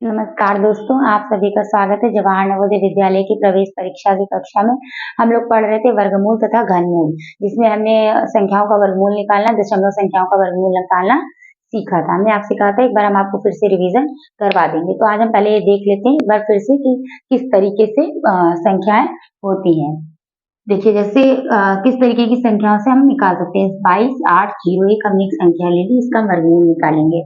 नमस्कार दोस्तों, आप सभी का स्वागत है जवाहर नवोदय विद्यालय की प्रवेश परीक्षा की कक्षा में। हम लोग पढ़ रहे थे वर्गमूल तथा घनमूल, जिसमें हमने संख्याओं का वर्गमूल निकालना, दशमलव संख्याओं का वर्गमूल निकालना सीखा था। हमने आपसे कहा था एक बार हम आपको फिर से रिवीजन करवा देंगे। तो आज हम पहले ये देख लेते हैं एक बार फिर से कि किस तरीके से संख्याएं होती हैं। देखिए जैसे किस तरीके की संख्याओं से हम निकाल सकते हैं। 22, 8, 0, 1 हमने एक संख्या ले ली, इसका वर्गमूल निकालेंगे।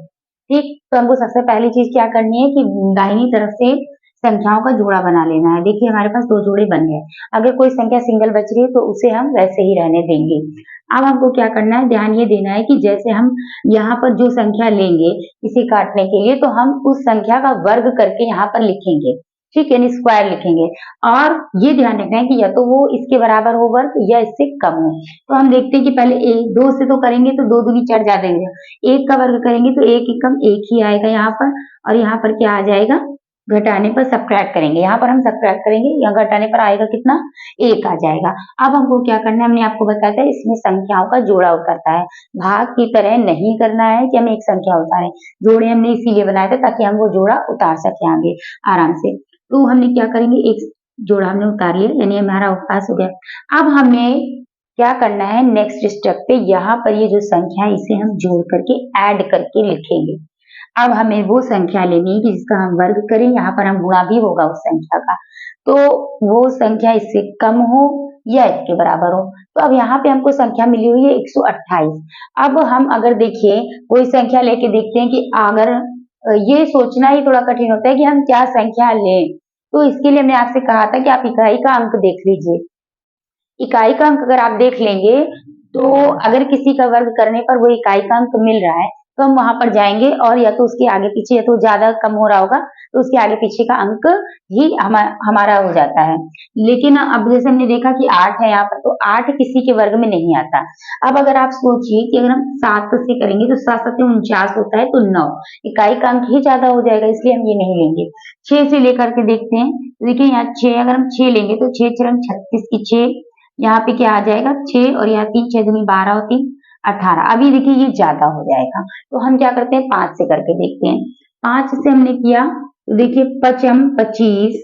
ठीक, तो हमको सबसे पहली चीज क्या करनी है कि दाहिनी तरफ से संख्याओं का जोड़ा बना लेना है। देखिए हमारे पास दो जोड़े बन गए। अगर कोई संख्या सिंगल बच रही है तो उसे हम वैसे ही रहने देंगे। अब हमको क्या करना है, ध्यान ये देना है कि जैसे हम यहाँ पर जो संख्या लेंगे इसे काटने के लिए, तो हम उस संख्या का वर्ग करके यहाँ पर लिखेंगे। ठीक है, यानी स्क्वायर लिखेंगे। और ये ध्यान रखना है कि या तो वो इसके बराबर हो वर्ग या इससे कम हो। तो हम देखते हैं कि पहले एक दो से तो करेंगे तो दो दूनी चार ज्यादा हो, एक का वर्ग करेंगे तो एक एकम एक ही आएगा यहाँ पर, और यहाँ पर क्या आ जाएगा, घटाने पर सब्ट्रैक्ट करेंगे। यहाँ पर हम सब्ट्रैक्ट करेंगे, यहाँ घटाने पर आएगा कितना, एक आ जाएगा। अब हमको क्या करना है, हमने आपको बताया था इसमें संख्याओं का जोड़ा उतरता है। भाग की तरह नहीं करना है कि हम एक संख्या उतारें, जोड़े हमने इसीलिए बनाए थे ताकि हम वो जोड़ा उतार सके आगे आराम से। तो हमने क्या करेंगे, एक जोड़ा हमने उतार लिया, यानी हमारा पास हो गया। अब हमें क्या करना है, नेक्स्ट स्टेप पे यहाँ पर ये जो संख्या है इसे हम जोड़ करके ऐड करके लिखेंगे। अब हमें वो संख्या लेनी है कि जिसका हम वर्ग करें, यहाँ पर हम गुणा भी होगा उस संख्या का, तो वो संख्या इससे कम हो या इसके बराबर हो। तो अब यहाँ पे हमको संख्या मिली हुई है 128। अब हम अगर देखिए कोई संख्या लेके देखते हैं कि अगर ये सोचना ही थोड़ा कठिन होता है कि हम क्या संख्या लें, तो इसके लिए हमने आपसे कहा था कि आप इकाई का अंक देख लीजिए। इकाई का अंक अगर आप देख लेंगे तो अगर किसी का वर्ग करने पर वो इकाई का अंक मिल रहा है तो हम वहां पर जाएंगे और या तो उसके आगे पीछे, या तो ज्यादा कम हो रहा होगा तो उसके आगे पीछे का अंक ही हमारा हो जाता है। लेकिन अब जैसे हमने देखा कि 8 है यहाँ पर, तो 8 किसी के वर्ग में नहीं आता। अब अगर आप सोचिए कि अगर हम 7 से करेंगे तो 7 7 49 होता है, तो 9 इकाई का अंक ही ज्यादा हो जाएगा, इसलिए हम ये नहीं लेंगे। 6 से लेकर के देखते हैं, देखिए यहाँ 6, अगर हम 6 लेंगे तो 6 6 36 की 6, यहाँ पे क्या आ जाएगा 6, और यहाँ 3 6 दूनी 12 और 3 18। अभी देखिए ये ज्यादा हो जाएगा, तो हम क्या करते हैं 5 से करके देखते हैं। 5 से हमने किया तो देखिए 5 25,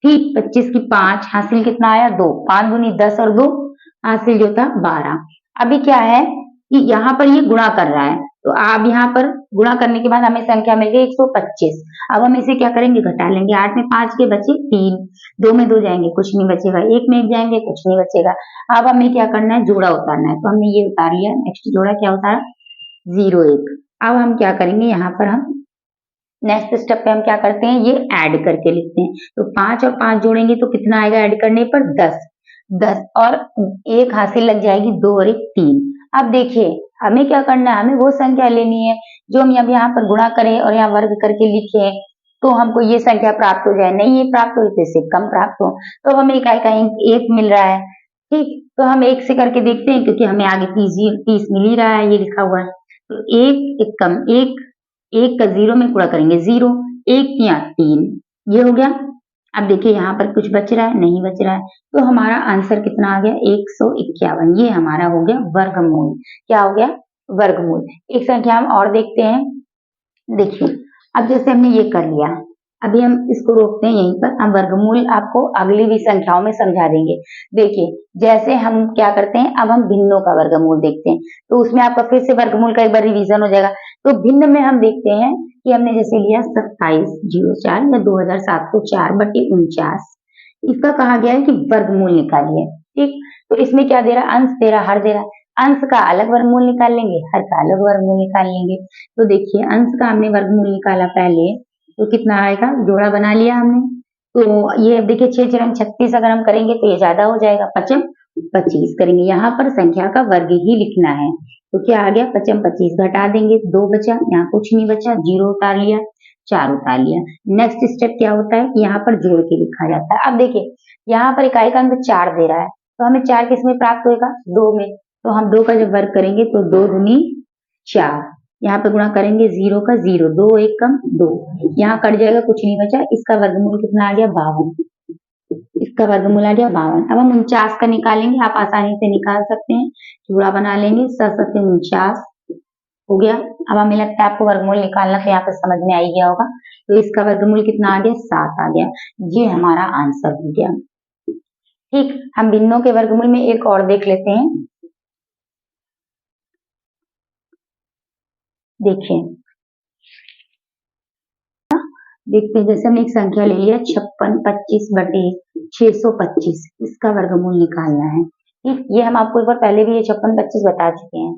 ठीक 25 की 5 हासिल कितना आया 2, 5 दूनी 10 और 2 हासिल जो था 12। अभी क्या है कि यहाँ पर ये गुणा कर रहा है, तो आप यहाँ पर गुणा करने के बाद हमें संख्या मिल गई 125। अब हम इसे क्या करेंगे, घटा लेंगे। 8 में 5 के बचे 3, 2 में 2 जाएंगे कुछ नहीं बचेगा, 1 में 1 जाएंगे कुछ नहीं बचेगा। अब हमें क्या करना है, जोड़ा उतारना है, तो हमने ये उतार लिया। नेक्स्ट जोड़ा क्या उतारा, 0 1। अब हम क्या करेंगे, यहाँ पर हम नेक्स्ट स्टेप पे हम क्या करते हैं, ये ऐड करके लिखते हैं। तो 5 और 5 जोड़ेंगे तो कितना आएगा ऐड करने पर 10, 10 और 1 हासिल लग जाएगी 2 और 1 3। अब देखिए हमें क्या करना है, हमें वो संख्या लेनी है जो हम अब यहाँ पर गुणा करें और यहाँ वर्ग करके लिखे, तो हमको ये संख्या प्राप्त हो जाए। नहीं ये प्राप्त हो तो इससे कम प्राप्त हो, तो हमें इकाई का एक मिल रहा है। ठीक, तो हम 1 से करके देखते हैं क्योंकि हमें आगे 30 मिल ही रहा है, ये लिखा हुआ है। तो 1 कम 1, 1 का 0 में पूरा करेंगे 0, 1 या 3, ये हो गया। अब देखिए यहाँ पर कुछ बच रहा है, नहीं बच रहा है, तो हमारा आंसर कितना आ गया 151। ये हमारा हो गया वर्गमूल। क्या हो गया, वर्गमूल। एक संख्या हम और देखते हैं। देखिए अब जैसे हमने ये कर लिया, अभी हम इसको रोकते हैं यहीं पर, हम वर्गमूल आपको अगली भी संख्याओं में समझा देंगे। देखिए जैसे हम क्या करते हैं, अब हम भिन्नों का वर्गमूल देखते हैं, तो उसमें आपका फिर से वर्गमूल का एक बार रिवीजन हो जाएगा। तो भिन्न में हम देखते हैं कि हमने जैसे लिया 2704 या 2704/49, इसका कहा गया है कि वर्गमूल निकालिए। ठीक, तो इसमें क्या दे रहा है, अंश दे रहा, हर दे रहा। अंश का अलग वर्गमूल निकाल लेंगे, हर का अलग वर्गमूल निकाल लेंगे। तो देखिए अंश का हमने वर्गमूल निकाला पहले, तो कितना आएगा, जोड़ा बना लिया हमने। तो ये देखिए 6 4 36 अगर हम करेंगे तो ये ज्यादा हो जाएगा, 5 25 करेंगे, यहाँ पर संख्या का वर्ग ही लिखना है। तो क्या आ गया 5 25, घटा देंगे 2 बचा, यहाँ कुछ नहीं बचा, 0 उतार लिया, 4 उतार लिया। नेक्स्ट स्टेप क्या होता है कि यहाँ पर जोड़ के लिखा जाता है। अब देखिए यहाँ पर इकाई का अंक 4 दे रहा है, तो हमें 4 किस में प्राप्त होगा, 2 में। तो हम 2 का जब वर्ग करेंगे तो 2 दूनी 4, यहाँ पे गुणा करेंगे 0 का 0, 2 1 कम 2, यहाँ कट जाएगा कुछ नहीं बचा। इसका वर्गमूल कितना आ गया 52, इसका वर्गमूल आ गया 52। अब हम 49 का निकालेंगे, आप आसानी से निकाल सकते हैं, जोड़ा बना लेंगे 7 7 49, हो गया। अब हमें लगता है आपको वर्गमूल निकालना तो यहाँ पे समझ में आ ही गया होगा। तो इसका वर्गमूल कितना आ गया? 7 आ गया। ये हमारा आंसर हो गया। ठीक, हम भिन्नों के वर्गमूल में एक और देख लेते हैं। देखिए, देखते हैं, जैसे हमने एक संख्या ले लिया 56/25/625, इसका वर्गमूल निकालना है। ठीक, ये हम आपको एक बार पहले भी ये 56/25 बता चुके हैं।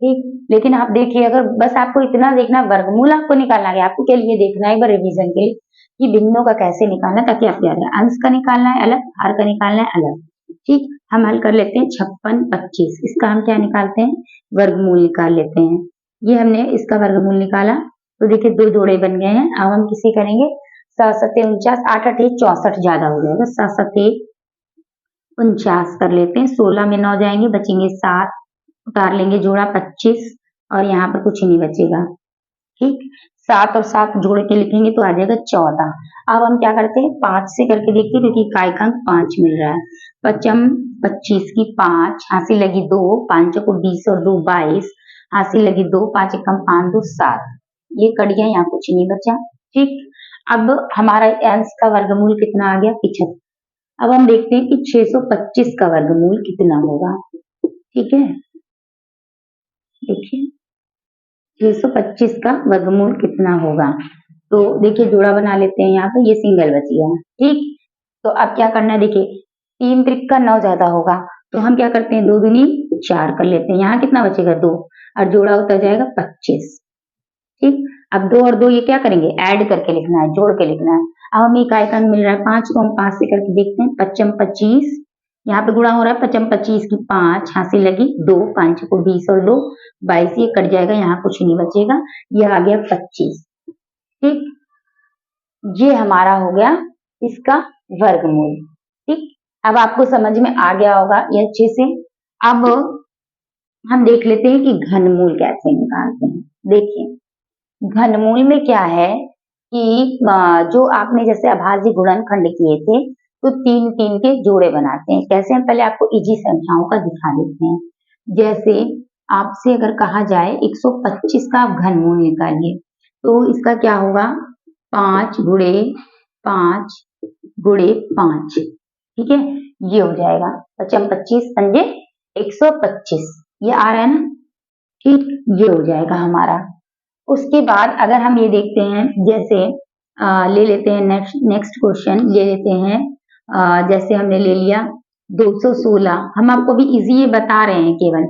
ठीक, लेकिन आप देखिए, अगर बस आपको इतना देखना, वर्गमूल आपको निकालना है, आपको क्या लिए देखना है एक बार रिवीजन के लिए कि भिन्नों का कैसे निकालना है, ताकि आपको याद रहे। अंश का निकालना है अलग, हर का निकालना है अलग। ठीक, हम हल कर लेते हैं 56/25, इसका हम क्या निकालते हैं? वर्गमूल निकाल लेते हैं। ये हमने इसका वर्गमूल निकाला, तो देखिए 2 जोड़े बन गए हैं। अब हम किसी करेंगे 7 7 49, 8 8 64 ज्यादा हो जाएगा, 7 7 49 कर लेते हैं। 16 में 9 जाएंगे, बचेंगे 7, उतार लेंगे जोड़ा 25 और यहाँ पर कुछ नहीं बचेगा। ठीक, 7 और 7 जोड़ के लिखेंगे तो आ जाएगा 14। अब हम क्या करते हैं? 5 से करके देखते हैं, क्योंकि इकाई का अंक 5 मिल रहा है। 5 25 की 5, हाथी लगी 2, 5 को 20 और 2 22, हाथी लगी 2, 5 एकम 5 2 7, ये कट गया, यहाँ कुछ नहीं बचा। ठीक, अब हमारा अंश का वर्गमूल कितना आ गया? 75। अब हम देखते हैं कि 625 का वर्गमूल कितना होगा। ठीक है, देखिए 625 का वर्गमूल कितना होगा। तो देखिए जोड़ा बना लेते हैं, यहाँ पे ये सिंगल बच गया। ठीक, तो अब क्या करना है? देखिए 3 त्रिक 9 ज्यादा होगा, तो हम क्या करते हैं? 2 दूनी 4 कर लेते हैं। यहाँ कितना बचेगा? 2, और जोड़ा होता जाएगा 25। ठीक, अब 2 और 2 ये क्या करेंगे? ऐड करके लिखना है, जोड़ के लिखना है। अब हमें इकाई का अंक मिल रहा है 5 को हम 5 से करके देखते हैं। 5 25, यहाँ पे गुणा हो रहा है 5 25 की 5, हासिल लगी 2, 5 को 20 और 2 22, ये कट जाएगा, यहाँ कुछ नहीं बचेगा, ये आ गया 25। ठीक, ये हमारा हो गया इसका वर्गमूल। ठीक, अब आपको समझ में आ गया होगा ये अच्छे से। अब हम देख लेते हैं कि घनमूल कैसे निकालते हैं। देखिए, घनमूल में क्या है कि जो आपने जैसे अभाज्य गुणनखंड किए थे, तो 3 3 के जोड़े बनाते हैं। कैसे? हम पहले आपको इजी संख्याओं का दिखा देते हैं। जैसे आपसे अगर कहा जाए 125 का आप घनमूल निकालिए, तो इसका क्या होगा? 5 गुणे 5 गुणे 5। ठीक है, ये हो जाएगा 5 25 पंजे 125, ये आ रहा है ना। ठीक, ये हो जाएगा हमारा। उसके बाद अगर हम ये देखते हैं, जैसे ले लेते हैं नेक्स्ट क्वेश्चन ले लेते हैं। जैसे हमने ले लिया 216, हम आपको भी इजी ये बता रहे हैं, केवल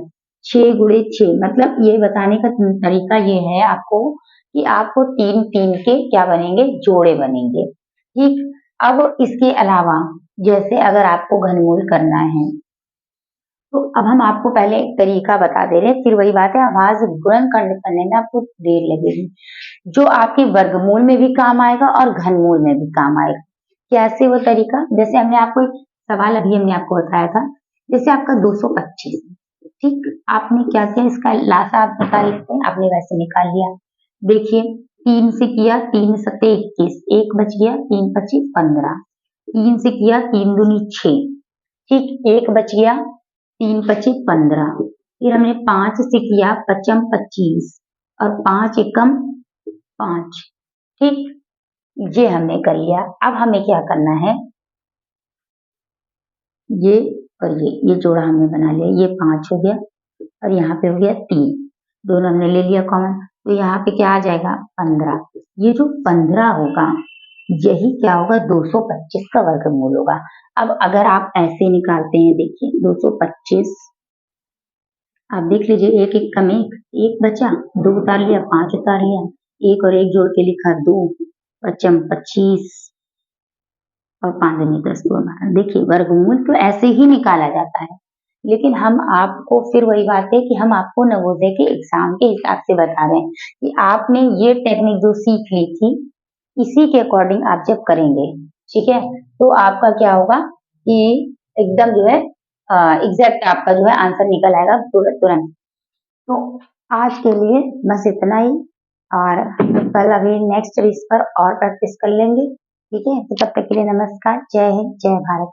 6 गुणे 6, मतलब ये बताने का तरीका ये है आपको कि आपको 3 3 के क्या बनेंगे? जोड़े बनेंगे। ठीक, अब इसके अलावा जैसे अगर आपको घनमूल करना है, तो अब हम आपको पहले एक तरीका बता दे रहे हैं, फिर वही बात है, अभाज्य गुणनखंड करने में आपको देर लगेगी, जो आपके वर्गमूल में भी काम आएगा और घनमूल में भी काम आएगा। कैसे वो तरीका? जैसे हमने आपको एक सवाल अभी हमने आपको बताया था, जैसे आपका 225, ठीक, आपने क्या किया? इसका लासा आप बता लेते हैं, आपने वैसे निकाल लिया। देखिए 3 से किया, 3 सत्ते 21, 1 बच गया, 3 25 15, 3 से किया, 3 दूनी 6, ठीक, 1 बच गया, 3 25 15, फिर हमने 5 से किया, 5 25 और 5 एकम 5। ठीक, ये हमने कर लिया। अब हमें क्या करना है? ये और ये जोड़ा हमने बना लिया, ये 5 हो गया और यहाँ पे हो गया 3, दोनों हमने ले लिया कॉमन, तो यहाँ पे क्या आ जाएगा? 15। ये जो 15 होगा, यही क्या होगा? 225 का वर्गमूल होगा। अब अगर आप ऐसे निकालते हैं, देखिए 225, आप देख लीजिए, 1 1 कम 1, 1 बचा, 2 उतार लिया, 5 उतार लिया, 1 और 1 जोड़ के लिखा 2, 5 25 और 5 दूनी 10, 2 हमारा। देखिए वर्गमूल तो ऐसे ही निकाला जाता है, लेकिन हम आपको फिर वही बात है कि हम आपको नवोदय के एग्जाम के हिसाब से बता रहे हैं कि आपने ये टेक्निक जो सीख ली थी, इसी के अकॉर्डिंग आप जब करेंगे, ठीक है, तो आपका क्या होगा कि एकदम जो है एग्जैक्ट आपका जो है आंसर निकल आएगा तुरंत। तो आज के लिए बस इतना ही, और कल अभी नेक्स्ट इस पर और प्रैक्टिस कर लेंगे। ठीक है, तो तब तक के लिए नमस्कार, जय हिंद, जय भारत।